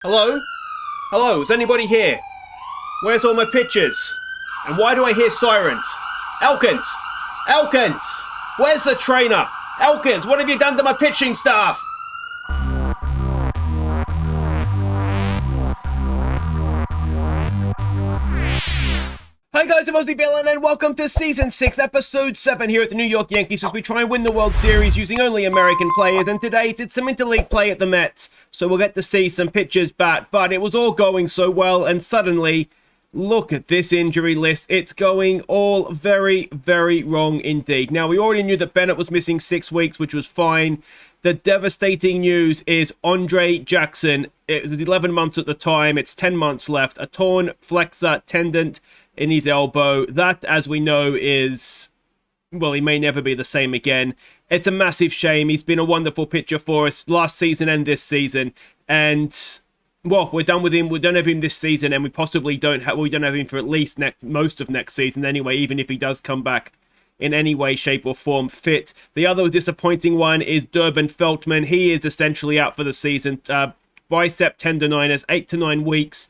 Hello? Hello, is anybody here? Where's all my pictures? And why do I hear sirens? Elkins! Elkins! Where's the trainer? Elkins, what have you done to my pitching staff? Hi guys, I'm Aussie Villain and welcome to Season 6, Episode 7 here at the New York Yankees as we try and win the World Series using only American players, and today it's some interleague play at the Mets, so we'll get to see some pitchers bat, but it was all going so well and suddenly, look at this injury list. It's going all very, very wrong indeed. Now, we already knew that Bennett was missing 6 weeks, which was fine. The devastating news is Andre Jackson. It was 11 months at the time. It's 10 months left. A torn flexor tendon in his elbow. That, as we know, is, well, he may never be the same again. It's a massive shame. He's been a wonderful pitcher for us last season and this season. And, well, we're done with him. We don't have him this season, and we possibly don't have him for at least most of next season anyway, even if he does come back in any way, shape, or form fit. The other disappointing one is Durbin Feltman. He is essentially out for the season. Bicep tendonitis, 8 to 9 weeks.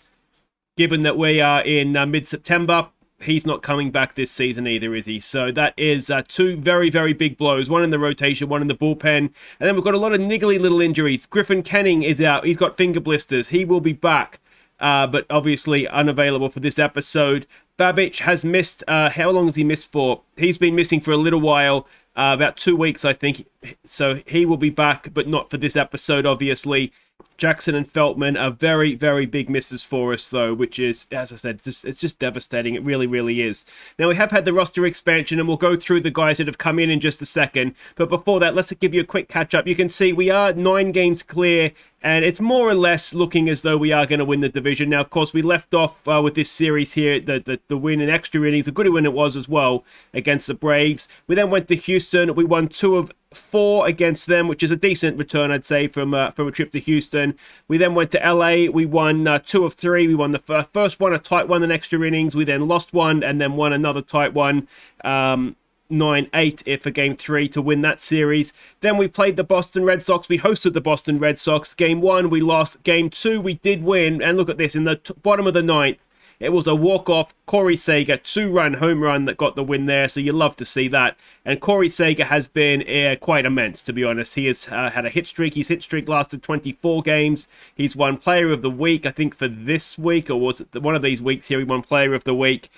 Given that we are in mid-September, he's not coming back this season either, is he? So that is two very, very big blows. One in the rotation, one in the bullpen. And then we've got a lot of niggly little injuries. Griffin Kenning is out. He's got finger blisters. He will be back, but obviously unavailable for this episode. Babic has missed, how long has he missed for? He's been missing for a little while, about 2 weeks, I think. So he will be back, but not for this episode, obviously. Jackson and Feltman are very, very big misses for us, though, which is, as I said, it's just devastating. It really, really is. Now, we have had the roster expansion, and we'll go through the guys that have come in just a second. But before that, let's give you a quick catch-up. You can see we are 9 games clear, and it's more or less looking as though we are going to win the division. Now, of course, we left off with this series here, the win in extra innings, a good win it was as well, against the Braves. We then went to Houston. We won 2 of 4 against them, which is a decent return, I'd say, from a trip to Houston. We then went to LA. We won 2 of 3. We won the first one, a tight one in extra innings. We then lost one and then won another tight one, 9-8 for game 3 to win that series. Then we played the Boston Red Sox. We hosted the Boston Red Sox. Game 1, we lost. Game 2, we did win. And look at this, in the bottom of the 9th, it was a walk-off Corey Seager 2-run home run that got the win there, so you love to see that. And Corey Seager has been quite immense, to be honest. He has had a hit streak. His hit streak lasted 24 games. He's won Player of the Week, I think, for this week, or was it one of these weeks here? He won Player of the Week.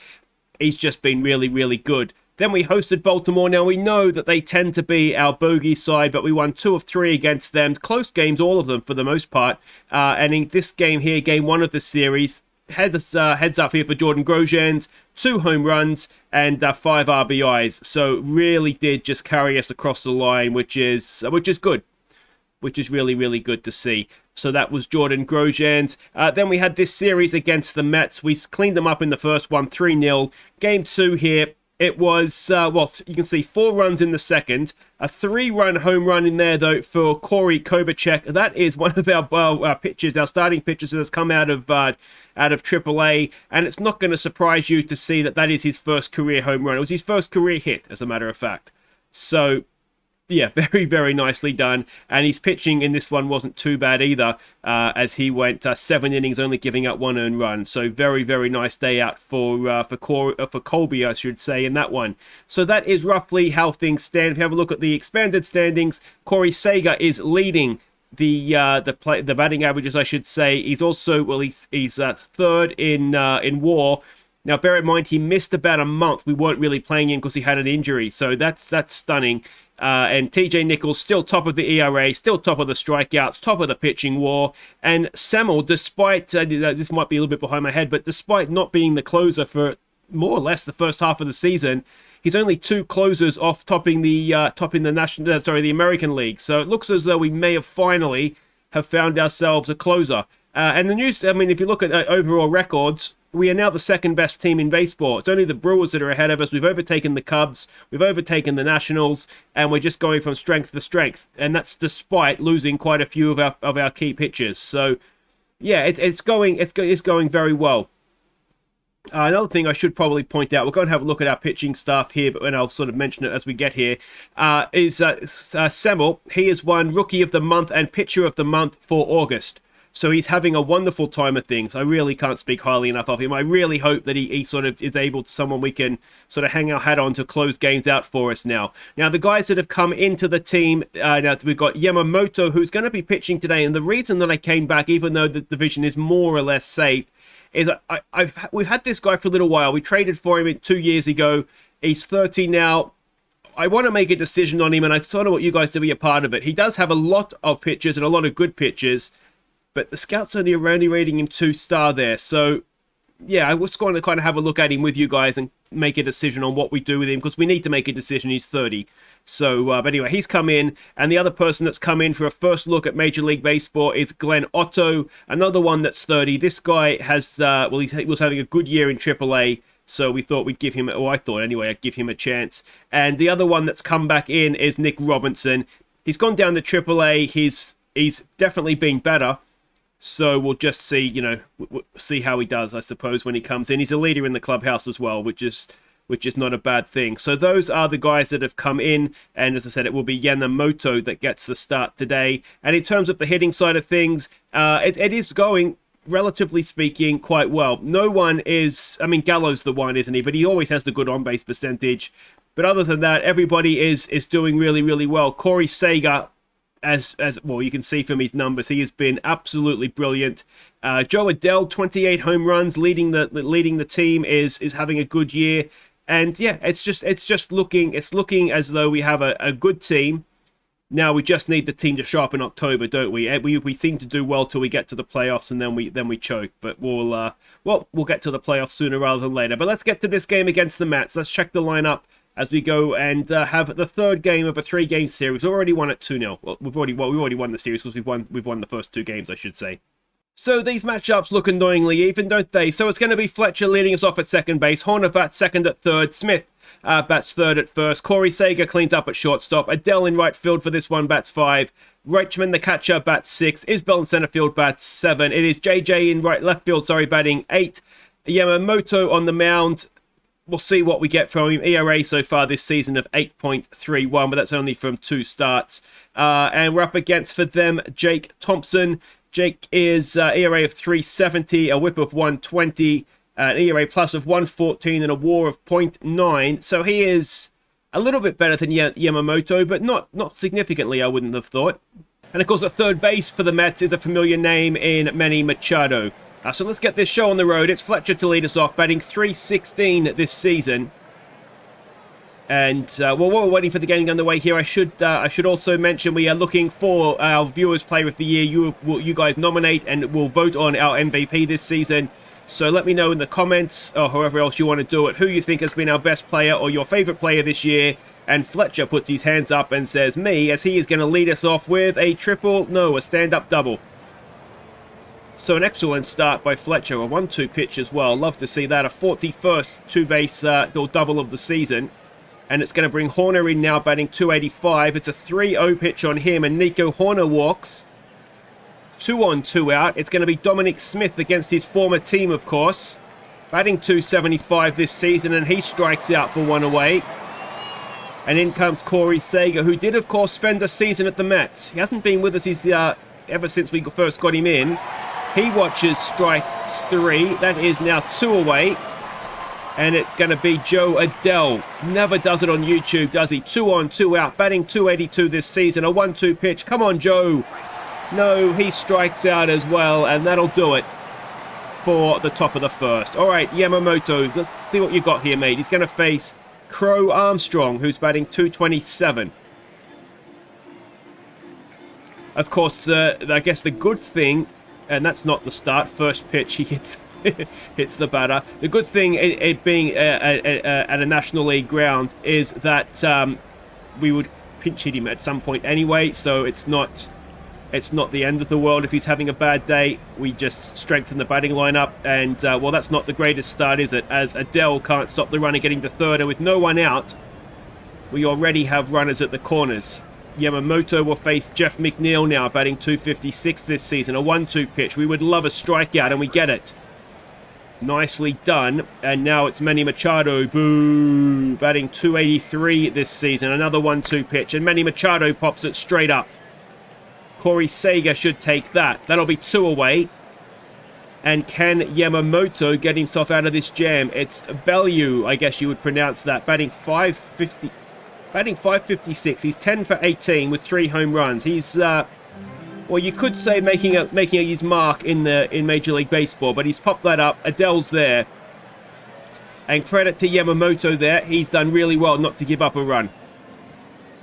He's just been really, really good. Then we hosted Baltimore. Now, we know that they tend to be our bogey side, but we won 2 of 3 against them. Close games, all of them, for the most part. And in this game here, game 1 of the series, heads up here for Jordan Grosjean, 2 home runs and 5 RBIs. So really did just carry us across the line, which is good, which is really, really good to see. So that was Jordan Grosjean. Then we had this series against the Mets. We cleaned them up in the first one, 3-0. Game 2 here. It was, well, you can see 4 runs in the second. A 3-run home run in there, though, for Corey Kubicek. That is one of our pitchers, our starting pitchers that has come out of AAA. And it's not going to surprise you to see that is his first career home run. It was his first career hit, as a matter of fact. So, yeah, very, very nicely done. And his pitching in this one wasn't too bad either, as he went 7 innings, only giving up 1 earned run. So very, very nice day out for Colby, I should say, in that one. So that is roughly how things stand. If you have a look at the expanded standings, Corey Seager is leading the batting averages, I should say. He's also, well, he's third in WAR. Now, bear in mind, he missed about a month. We weren't really playing him because he had an injury. So that's stunning. And TJ Nichols still top of the ERA, still top of the strikeouts, top of the pitching WAR. And Semmel, despite, this might be a little bit behind my head, but despite not being the closer for more or less the first half of the season, he's only 2 closers off topping the American League. So it looks as though we may have finally have found ourselves a closer. And the news, I mean, if you look at overall records, we are now the second best team in baseball. It's only the Brewers that are ahead of us. We've overtaken the Cubs, we've overtaken the Nationals, and we're just going from strength to strength. And that's despite losing quite a few of our key pitchers. So, yeah, it's going very well. Another thing I should probably point out, we're going to have a look at our pitching staff here, but I'll sort of mention it as we get here, is Semmel. He has won Rookie of the Month and Pitcher of the Month for August. So he's having a wonderful time of things. I really can't speak highly enough of him. I really hope that he sort of is able to someone we can sort of hang our hat on to close games out for us now. Now, the guys that have come into the team, now we've got Yamamoto, who's going to be pitching today. And the reason that I came back, even though the division is more or less safe, is we've had this guy for a little while. We traded for him 2 years ago. He's 30 now. I want to make a decision on him, and I sort of want you guys to be a part of it. He does have a lot of pitches and a lot of good pitches, but the scouts only rating him 2-star there. So, yeah, I was going to kind of have a look at him with you guys and make a decision on what we do with him, because we need to make a decision. He's 30. So, but anyway, he's come in, and the other person that's come in for a first look at Major League Baseball is Glenn Otto, another one that's 30. This guy has, he was having a good year in AAA, so we thought we'd give him, or I thought anyway, I'd give him a chance. And the other one that's come back in is Nick Robinson. He's gone down to AAA. He's definitely been better. So we'll just see, see how he does, I suppose, when he comes in. He's a leader in the clubhouse as well, which is not a bad thing. So those are the guys that have come in. And as I said, it will be Yamamoto that gets the start today. And in terms of the hitting side of things, it is going, relatively speaking, quite well. No one is, Gallo's the one, isn't he? But he always has the good on-base percentage. But other than that, everybody is doing really, really well. Corey Seager, as well, you can see from his numbers, he has been absolutely brilliant. Joe Adele, 28 home runs, leading the team, is having a good year. And yeah, it's looking as though we have a good team. Now we just need the team to show up in October, don't we? We seem to do well till we get to the playoffs, and then we choke. But we'll get to the playoffs sooner rather than later. But let's get to this game against the Mets. Let's check the lineup as we go and have the third game of a 3-game series. We've already won it 2-0. Well, we've already won the series because we've won the first 2 games, I should say. So these matchups look annoyingly even, don't they? So it's going to be Fletcher leading us off at second base. Horner bats second at third. Smith bats third at first. Corey Seager cleans up at shortstop. Adele in right field for this one bats 5. Richmond, the catcher, bats 6. Isbell in center field bats 7. It is JJ in left field, batting 8. Yamamoto on the mound. We'll see what we get from him. ERA so far this season of 8.31, but that's only from 2 starts. And we're up against, for them, Jake Thompson. Jake is ERA of 3.70, a whip of 1.20, an ERA plus of 1.14, and a WAR of 0.9. So he is a little bit better than Yamamoto, but not significantly, I wouldn't have thought. And of course, at third base for the Mets is a familiar name in Manny Machado. So let's get this show on the road. It's Fletcher to lead us off, batting 316 this season. And while we're waiting for the game underway here, I should also mention we are looking for our Viewers Player of the Year. You guys nominate and we'll vote on our MVP this season. So let me know in the comments, or however else you want to do it, who you think has been our best player or your favorite player this year. And Fletcher puts his hands up and says me, as he is going to lead us off with a stand-up double. So an excellent start by Fletcher, a 1-2 pitch as well. Love to see that, a 41st two-base or double of the season. And it's going to bring Horner in now, batting 285. It's a 3-0 pitch on him, and Nico Horner walks. 2 on, 2 out. It's going to be Dominic Smith against his former team, of course. Batting 275 this season, and he strikes out for 1 away. And in comes Corey Seager, who did, of course, spend a season at the Mets. He hasn't been with us ever since we first got him in. He watches strike 3. That is now 2 away. And it's going to be Joe Adele. Never does it on YouTube, does he? 2 on, 2 out. Batting 282 this season. A 1-2 pitch. Come on, Joe. No, he strikes out as well. And that'll do it for the top of the first. All right, Yamamoto. Let's see what you got here, mate. He's going to face Crow Armstrong, who's batting 227. Of course, I guess the good thing, and that's not the start. First pitch, he hits the batter. The good thing, it being at a National League ground, is that we would pinch hit him at some point anyway, so it's not the end of the world if he's having a bad day. We just strengthen the batting lineup, and well, that's not the greatest start, is it? As Adele can't stop the runner getting to third, and with no one out, we already have runners at the corners. Yamamoto will face Jeff McNeil now, batting 256 this season. A 1-2 pitch. We would love a strikeout, and we get it. Nicely done. And now it's Manny Machado. Boo! Batting 283 this season. Another 1-2 pitch. And Manny Machado pops it straight up. Corey Seager should take that. That'll be 2 away. And can Yamamoto get himself out of this jam? It's Bellew, I guess you would pronounce that, batting 556. He's 10 for 18 with 3 home runs. He's well, you could say making his mark in Major League Baseball, but he's popped that up. Adele's there, and credit to Yamamoto there. He's done really well not to give up a run.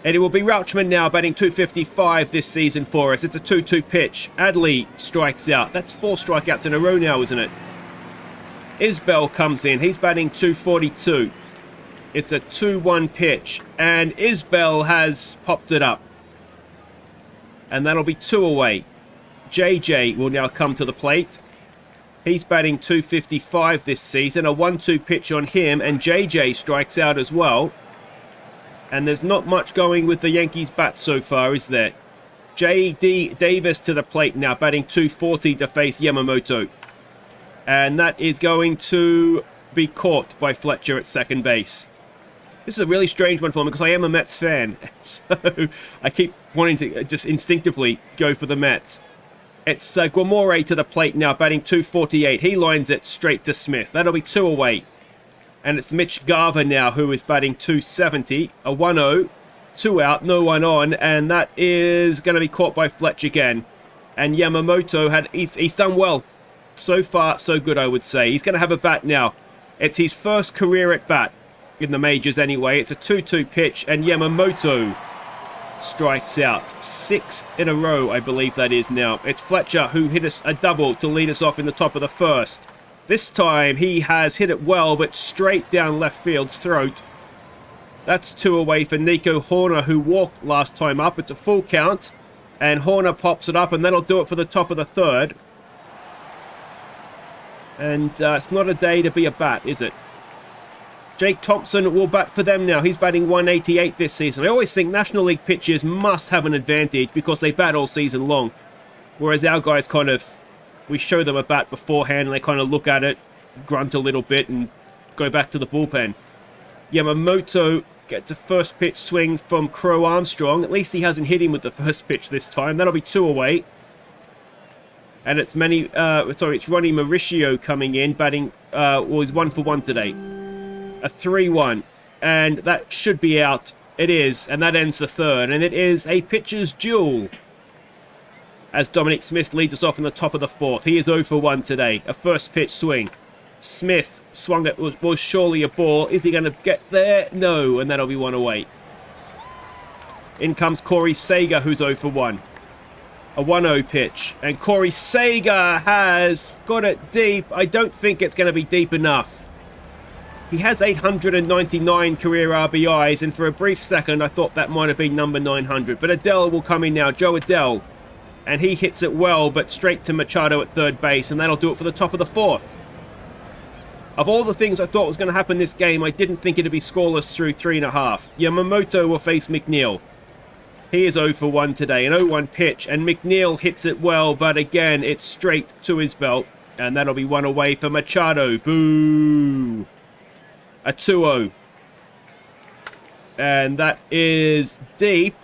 And it will be Rauchman now, batting 255 this season for us. It's a 2-2 pitch. Adley strikes out. That's 4 strikeouts in a row now, isn't it? Isbell comes in. He's batting 242. It's a 2-1 pitch. And Isbell has popped it up. And that'll be 2 away. JJ will now come to the plate. He's batting 255 this season. A 1-2 pitch on him. And JJ strikes out as well. And there's not much going with the Yankees' bat so far, is there? J.D. Davis to the plate now, batting 240 to face Yamamoto. And that is going to be caught by Fletcher at second base. This is a really strange one for me because I am a Mets fan. So I keep wanting to just instinctively go for the Mets. It's Guamore to the plate now, batting 248. He lines it straight to Smith. That'll be 2 away. And it's Mitch Garver now who is batting 270. A 1-0. 2 out, no one on. And that is going to be caught by Fletch again. And Yamamoto, he's done well. So far, so good, I would say. He's going to have a bat now. It's his first career at bat in the majors anyway. It's a 2-2 pitch. And Yamamoto strikes out. 6 in a row, I believe that is now. It's Fletcher who hit us a double to lead us off in the top of the first. This time he has hit it well, but straight down left field's throat. That's 2 away for Nico Horner, who walked last time up. It's a full count. And Horner pops it up, and that'll do it for the top of the third. And it's not a day to be a bat, is it? Jake Thompson will bat for them now. He's batting 188 this season. I always think National League pitchers must have an advantage because they bat all season long. Whereas our guys kind of... We show them a bat beforehand and they kind of look at it, grunt a little bit and go back to the bullpen. Yamamoto gets a first pitch swing from Crow Armstrong. At least he hasn't hit him with the first pitch this time. That'll be 2 away. And it's Ronnie Mauricio coming in, batting, he's 1 for 1 today. A 3-1. And that should be out. It is. And that ends the third. And it is a pitcher's duel. As Dominic Smith leads us off in the top of the fourth. He is 0 for 1 today. A first pitch swing. Smith swung it, was surely a ball. Is he going to get there? No, and that'll be 1 away. In comes Corey Seager, who's 0 for 1. A 1-0 pitch. And Corey Seager has got it deep. I don't think it's going to be deep enough. He has 899 career RBIs, and for a brief second I thought that might have been number 900. But Adele will come in now. Joe Adele. And he hits it well, but straight to Machado at third base, and that'll do it for the top of the fourth. Of all the things I thought was going to happen this game, I didn't think it'd be scoreless through 3.5. Yamamoto will face McNeil. He is 0 for 1 today, an 0-1 pitch, and McNeil hits it well, but again, it's straight to his belt, and that'll be 1 away for Machado. Boo! A 2-0. And that is deep.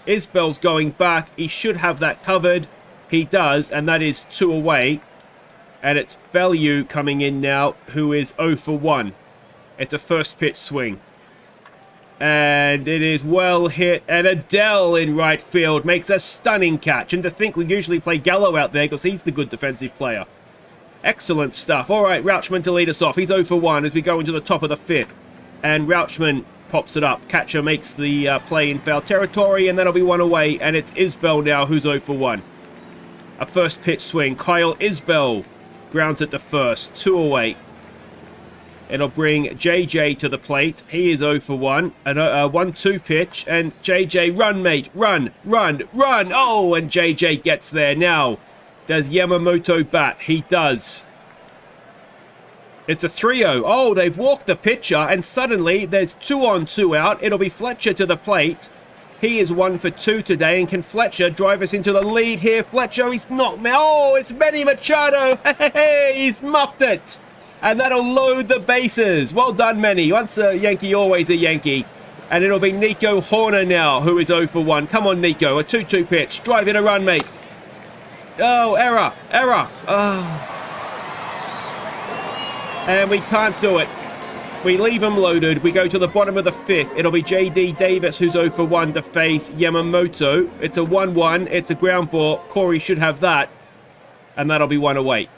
Isbell's going back. He should have that covered. He does, and that is 2 away. And it's Bellew coming in now, who is 0 for 1. It's a first pitch swing. And it is well hit. And Adele in right field makes a stunning catch. And to think we usually play Gallo out there because he's the good defensive player. Excellent stuff. All right, Rauchman to lead us off. He's 0 for 1 as we go into the top of the fifth. And Rauchman pops it up. Catcher makes the play in foul territory, and that'll be 1 away. And it's Isbell now who's 0 for 1. A first pitch swing. Kyle Isbell grounds it to first. 2 away. It'll bring JJ to the plate. He is 0 for 1. A 1-2 pitch. And JJ, run, mate. Run, run, run. Oh, and JJ gets there. Now, does Yamamoto bat? He does. It's a 3-0. Oh, they've walked the pitcher, and suddenly there's 2 on, 2 out. It'll be Fletcher to the plate. He is 1 for 2 today, and can Fletcher drive us into the lead here? Fletcher, he's not... Oh, it's Manny Machado. Hey, he's muffed it. And that'll load the bases. Well done, Manny. Once a Yankee, always a Yankee. And it'll be Nico Horner now, who is 0 for 1. Come on, Nico. A 2-2 pitch. Drive in a run, mate. Oh, error. Error. Oh. And we can't do it. We leave him loaded. We go to the bottom of the 5th. It'll be JD Davis, who's 0 for 1 to face Yamamoto. It's a 1-1. It's a ground ball. Corey should have that. And that'll be 1 away.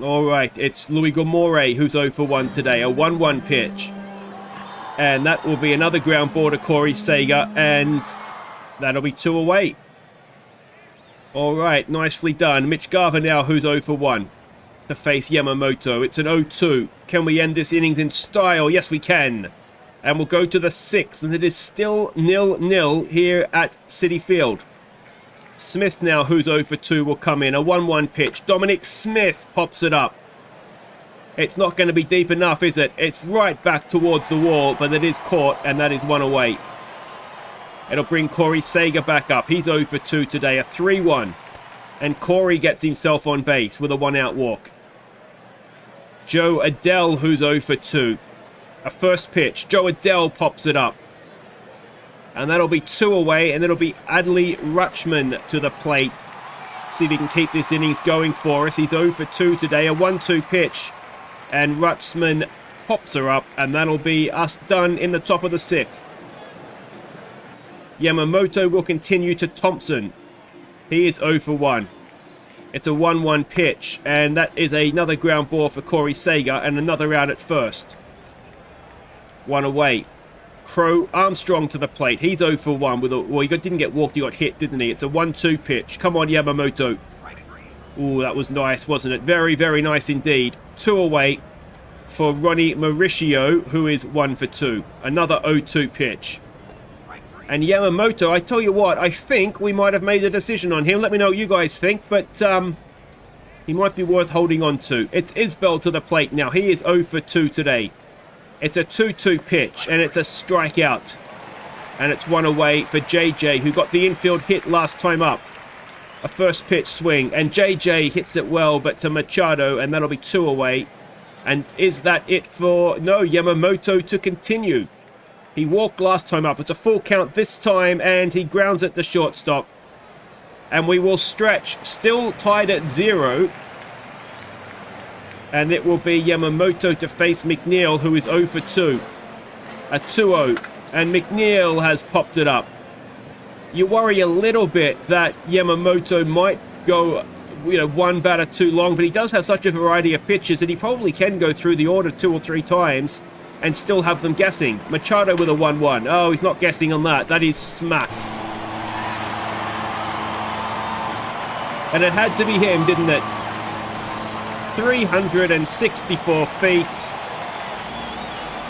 All right. It's Louis Gomore, who's 0 for 1 today. A 1-1 pitch. And that will be another ground ball to Corey Seager. And that'll be 2 away. All right. Nicely done. Mitch Garver now, who's 0 for 1. To face Yamamoto. It's an 0-2. Can we end this innings in style? Yes, we can. And we'll go to the 6th, and it is still 0-0 here at Citi Field. Smith now, who's 0 for 2, will come in. A 1-1 pitch. Dominic Smith pops it up. It's not going to be deep enough, is it? It's right back towards the wall, but it is caught, and that is 1 away. It'll bring Corey Seager back up. He's 0 for 2 today. A 3-1. And Corey gets himself on base with a 1-out walk. Joe Adele, who's 0 for 2. A first pitch. Joe Adele pops it up. And that'll be 2 away. And it'll be Adley Rutschman to the plate. See if he can keep this innings going for us. He's 0 for 2 today. A 1-2 pitch. And Rutschman pops her up. And that'll be us done in the top of the 6th. Yamamoto will continue to Thompson. He is 0 for 1. It's a 1-1 pitch, and that is another ground ball for Corey Seager, and another out at first. 1 away. Crow Armstrong to the plate. He's 0 for 1. Well, he didn't get walked, he got hit, didn't he? It's a 1-2 pitch. Come on, Yamamoto. Ooh, that was nice, wasn't it? Very, very nice indeed. 2 away for Ronnie Mauricio, who is 1 for 2. Another 0-2 pitch. And Yamamoto, I tell you what, I think we might have made a decision on him. Let me know what you guys think, but he might be worth holding on to. It's Isbell to the plate now. He is 0 for 2 today. It's a 2-2 pitch, and it's a strikeout. And it's 1 away for JJ, who got the infield hit last time up. A first pitch swing, and JJ hits it well, but to Machado, and that'll be 2 away. And is that it for... No, Yamamoto to continue. He walked last time up. It's a full count this time, and he grounds it to shortstop. And we will stretch, still tied at 0. And it will be Yamamoto to face McNeil, who is 0 for 2. A 2-0. And McNeil has popped it up. You worry a little bit that Yamamoto might go, one batter too long, but he does have such a variety of pitches that he probably can go through the order 2 or 3 times and still have them guessing. Machado with a 1-1. Oh, he's not guessing on that. That is smacked. And it had to be him, didn't it? 364 feet.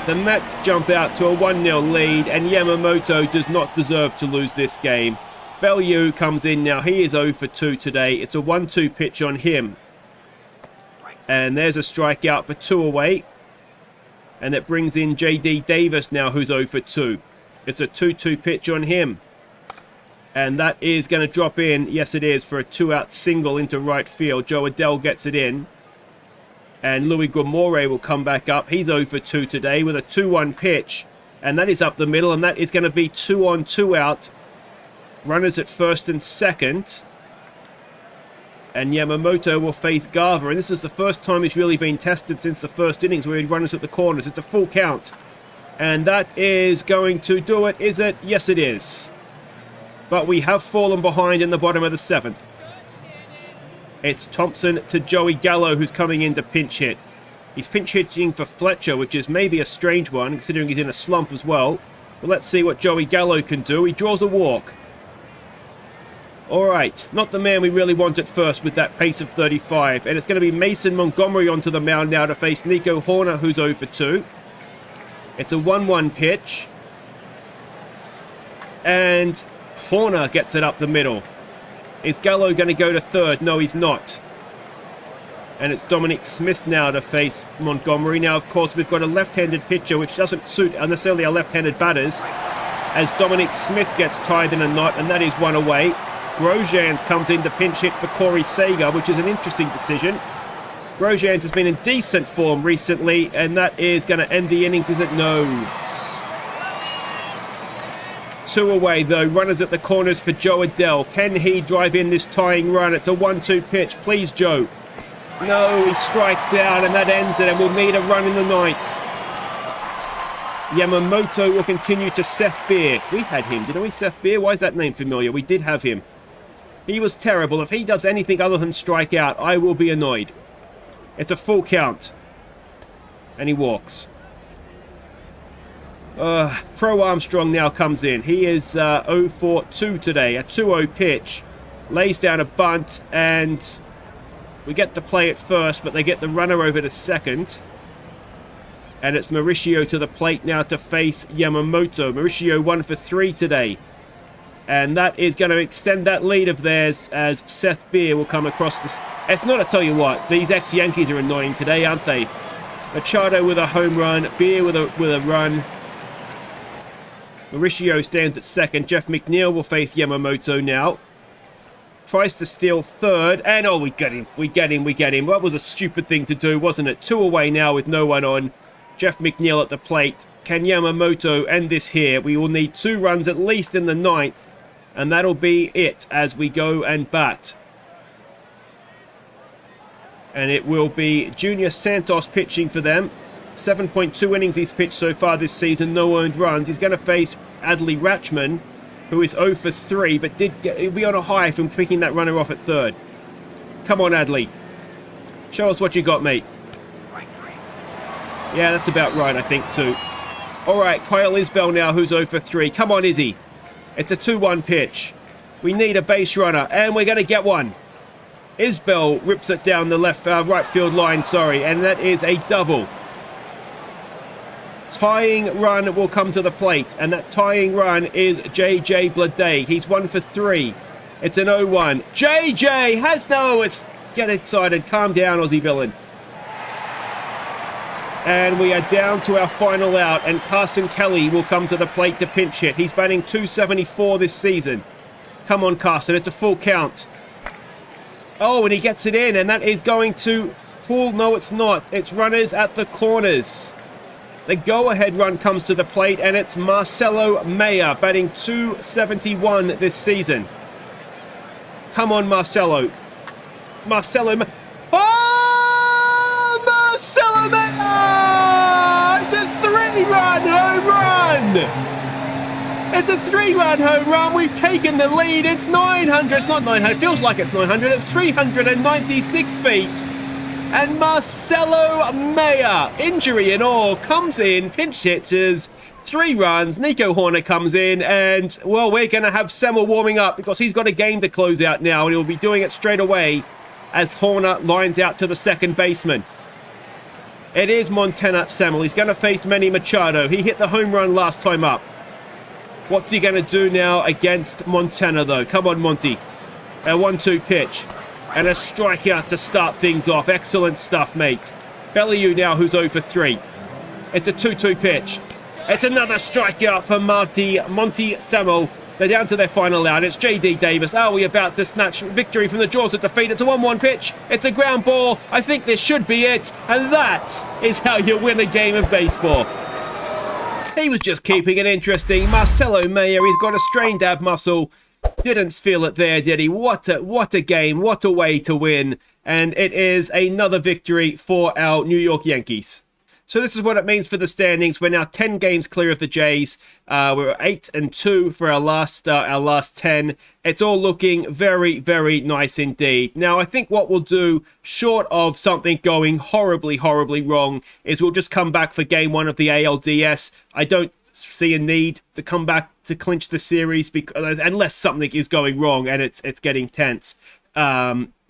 The Mets jump out to a 1-0 lead, and Yamamoto does not deserve to lose this game. Bellew comes in now. He is 0 for 2 today. It's a 1-2 pitch on him. And there's a strikeout for 2 away. And it brings in JD Davis now, who's 0 for 2. It's a 2-2 pitch on him. And that is going to drop in. Yes, it is, for a 2-out single into right field. Joe Adele gets it in. And Louis Gomore will come back up. He's 0 for 2 today with a 2-1 pitch. And that is up the middle. And that is going to be 2 on, 2 out. Runners at first and second. And Yamamoto will face Garver. And this is the first time he's really been tested since the first innings where he had runners at the corners. It's a full count. And that is going to do it, is it? Yes, it is. But we have fallen behind in the bottom of the 7th. It's Thompson to Joey Gallo, who's coming in to pinch hit. He's pinch hitting for Fletcher, which is maybe a strange one, considering he's in a slump as well. But let's see what Joey Gallo can do. He draws a walk. All right, not the man we really want at first with that pace of 35. And it's going to be Mason Montgomery onto the mound now to face Nico Horner, who's 0 for 2. It's a 1-1 pitch. And Horner gets it up the middle. Is Gallo going to go to third? No, he's not. And it's Dominic Smith now to face Montgomery. Now, of course, we've got a left-handed pitcher, which doesn't suit necessarily our left-handed batters, as Dominic Smith gets tied in a knot, and that is 1 away. Grosjean comes in to pinch hit for Corey Seager, which is an interesting decision. Grosjean has been in decent form recently, and that is going to end the innings, is it? No. 2 away, though. Runners at the corners for Joe Adele. Can he drive in this tying run? It's a 1-2 pitch. Please, Joe. No, he strikes out, and that ends it, and we'll need a run in the ninth. Yamamoto will continue to Seth Beer. We had him, didn't we, Seth Beer? Why is that name familiar? We did have him. He was terrible. If he does anything other than strike out, I will be annoyed. It's a full count. And he walks. Pro Armstrong now comes in. He is 0 for 2 today. A 2-0 pitch. Lays down a bunt, and we get the play at first, but they get the runner over to second. And it's Mauricio to the plate now to face Yamamoto. Mauricio 1 for 3 today. And that is going to extend that lead of theirs as Seth Beer will come across the... It's not, I tell you what, these ex-Yankees are annoying today, aren't they? Machado with a home run, Beer with a run. Mauricio stands at second. Jeff McNeil will face Yamamoto now. Tries to steal third, and oh, we get him. That was a stupid thing to do, wasn't it? 2 away now with no one on. Jeff McNeil at the plate. Can Yamamoto end this here? We will need 2 runs at least in the ninth, and that'll be it as we go and bat. And it will be Junior Santos pitching for them. 7.2 innings he's pitched so far this season, no earned runs. He's going to face Adley Rachman, who is 0 for 3, but he'll be on a high from picking that runner off at third. Come on, Adley. Show us what you got, mate. Yeah, that's about right, I think, too. All right, Kyle Isbell now, who's 0 for 3. Come on, Izzy. It's a 2-1 pitch. We need a base runner, and we're going to get one. Isbell rips it down the right field line, and that is a double. Tying run will come to the plate, and that tying run is JJ Bleday. He's 1 for 3. It's an 0-1. JJ has no... Get excited. Calm down, Aussie villain. And we are down to our final out, and Carson Kelly will come to the plate to pinch hit. He's batting .274 this season. Come on, Carson. It's a full count. Oh, and he gets it in, and that is going to pull. No, it's not. It's runners at the corners. The go-ahead run comes to the plate, and it's Marcelo Mayer, batting .271 this season. Come on, Marcelo. Marcelo Mayer. Oh! Marcelo Mayer! It's a 3-run home run! It's a 3-run home run. We've taken the lead. It's 900. It's not 900. It feels like it's 900. It's 396 feet. And Marcelo Mayer, injury and all, comes in, pinch hitters, 3 runs. Nico Horner comes in, and, well, we're going to have Semmel warming up because he's got a game to close out now, and he'll be doing it straight away as Horner lines out to the second baseman. It is Montana Semmel. He's going to face Manny Machado. He hit the home run last time up. What's he going to do now against Montana, though? Come on, Monty. A 1-2 pitch. And a strikeout to start things off. Excellent stuff, mate. Bellew now, who's 0 for 3. It's a 2-2 pitch. It's another strikeout for Monty Semmel. They're down to their final out. It's J.D. Davis. Are we about to snatch victory from the jaws of defeat? It's a 1-1 pitch. It's a ground ball. I think this should be it. And that is how you win a game of baseball. He was just keeping it interesting. Marcelo Mayer, he's got a strained ab muscle. Didn't feel it there, did he? What a game. What a way to win. And it is another victory for our New York Yankees. So this is what it means for the standings. We're now 10 games clear of the Jays. We're 8-2 for our last 10. It's all looking very, very nice indeed. Now, I think what we'll do, short of something going horribly, horribly wrong, is we'll just come back for game 1 of the ALDS. I don't see a need to come back to clinch the series because unless something is going wrong and it's getting tense.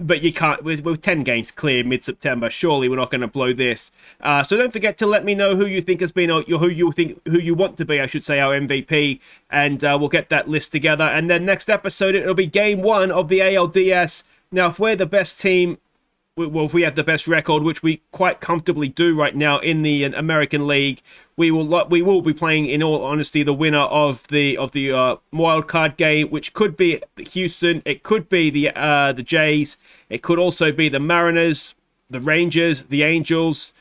But you can't. We're 10 games clear mid-September. Surely we're not going to blow this. So don't forget to let me know who you think has been, who you want to be, I should say, our MVP, and we'll get that list together. And then next episode it'll be game 1 of the ALDS. Now, if we're the best team, well, if we have the best record, which we quite comfortably do right now in the American League, we will be playing, in all honesty, the winner of the wild card game, which could be Houston, it could be the Jays, it could also be the Mariners, the Rangers, the Angels,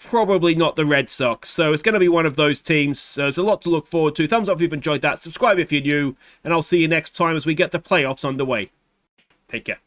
probably not the Red Sox. So it's going to be one of those teams. So there's a lot to look forward to. Thumbs up if you've enjoyed that. Subscribe if you're new. And I'll see you next time as we get the playoffs underway. Take care.